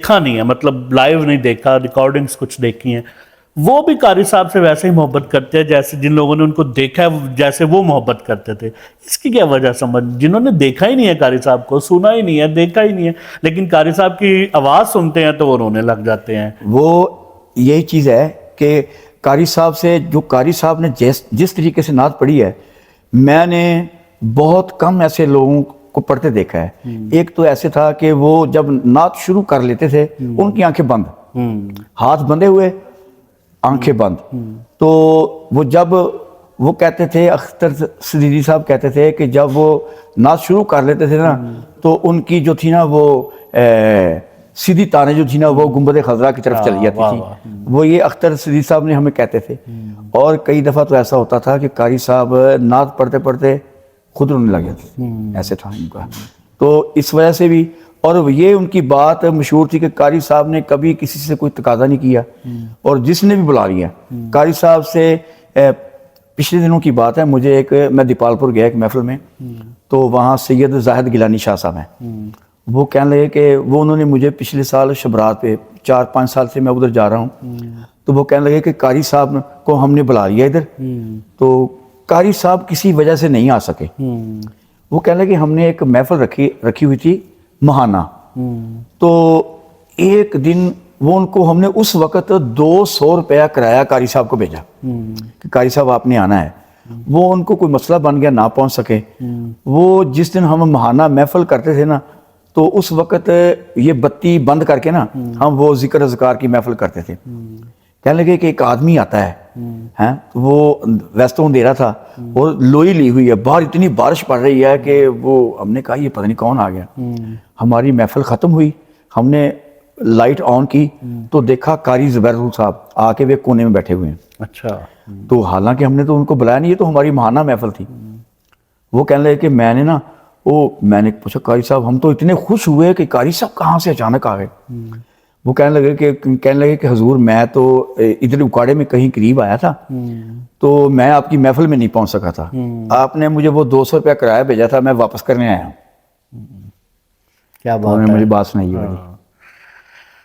دیکھا نہیں ہے، مطلب لائیو نہیں دیکھا، ریکارڈنگز کچھ دیکھی ہیں، وہ بھی قاری صاحب سے ویسے ہی محبت کرتے ہیں جیسے جن لوگوں نے ان کو دیکھا ہے جیسے وہ محبت کرتے تھے. اس کی کیا وجہ سمجھ، جنہوں نے دیکھا ہی نہیں ہے قاری صاحب کو، سنا ہی نہیں ہے، دیکھا ہی نہیں ہے، لیکن قاری صاحب کی آواز سنتے ہیں تو وہ رونے لگ جاتے ہیں. وہ یہی چیز ہے کہ قاری صاحب سے، جو قاری صاحب نے جس طریقے سے نعت پڑھی ہے، میں نے بہت کم ایسے لوگوں کو پڑھتے دیکھا ہے. ایک تو ایسے تھا کہ وہ جب نعت شروع کر لیتے تھے ان کی آنکھیں بند، ہاتھ بندھے ہوئے، آنکھیں بند. تو وہ جب وہ کہتے تھے، اختر صدیقی صاحب کہتے تھے کہ جب وہ نعت شروع کر لیتے تھے نا تو ان کی جو تھی نا وہ سیدھی تانیں جو تھی نا وہ گنبد خضرا کی طرف چلی جاتی تھی. وہ یہ اختر صدیقی صاحب نے ہمیں کہتے تھے. اور کئی دفعہ تو ایسا ہوتا تھا کہ قاری صاحب نعت پڑھتے پڑھتے خود رونے لگ جاتے تھے، ایسے تھا ان کا. تو اس وجہ سے بھی، اور یہ ان کی بات مشہور تھی کہ قاری صاحب نے کبھی کسی سے کوئی تقاضا نہیں کیا، اور جس نے بھی بلا لیا قاری صاحب سے. پچھلے دنوں کی بات ہے، میں دیپال پور گیا ایک محفل میں، تو وہاں سید زاہد گیلانی شاہ صاحب ہیں. وہ کہنے لگے کہ انہوں نے مجھے پچھلے سال شبرات پہ 4-5 سال سے میں ادھر جا رہا ہوں، تو وہ کہنے لگے کہ قاری صاحب کو ہم نے بلا لیا ادھر، تو قاری صاحب کسی وجہ سے نہیں آ سکے. وہ کہنے لگے ہم نے ایک محفل رکھی ہوئی تھی مہانہ، تو ایک دن وہ ان کو ہم نے اس وقت 200 روپیہ کرایہ قاری صاحب کو بھیجا کہ قاری صاحب آپ نے آنا ہے. وہ ان کو کوئی مسئلہ بن گیا، نہ پہنچ سکے. وہ جس دن ہم مہانہ محفل کرتے تھے نا تو اس وقت یہ بتی بند کر کے نا ہم وہ ذکر اذکار کی محفل کرتے تھے. کہنے لگے کہ ایک آدمی آتا ہے، وہ ویسے تو اندھیرا تھا اور لوئی لی ہوئی ہے، باہر اتنی بارش پڑ رہی ہے کہ وہ ہم نے کہا یہ پتہ نہیں کون آ گیا. ہماری محفل ختم ہوئی، ہم نے لائٹ آن کی تو دیکھا قاری زبیر صاحب آ کے وہ کونے میں بیٹھے ہوئے ہیں. اچھا. تو حالانکہ ہم نے تو ان کو بلایا نہیں، یہ تو ہماری مہانہ محفل تھی. وہ کہنے لگے کہ میں نے پوچھا قاری صاحب ہم تو اتنے خوش ہوئے کہ قاری صاحب کہاں سے اچانک آ گئے. وہ کہنے لگے کہ حضور میں تو ادھر اکاڑے میں کہیں قریب آیا تھا تو میں آپ کی محفل میں نہیں پہنچ سکا تھا، آپ نے مجھے وہ 200 روپیہ کرایہ بھیجا تھا، میں واپس کرنے آیا ہوں. کیا انہوں بات نے ہے. مجھے بات سنائی ہے.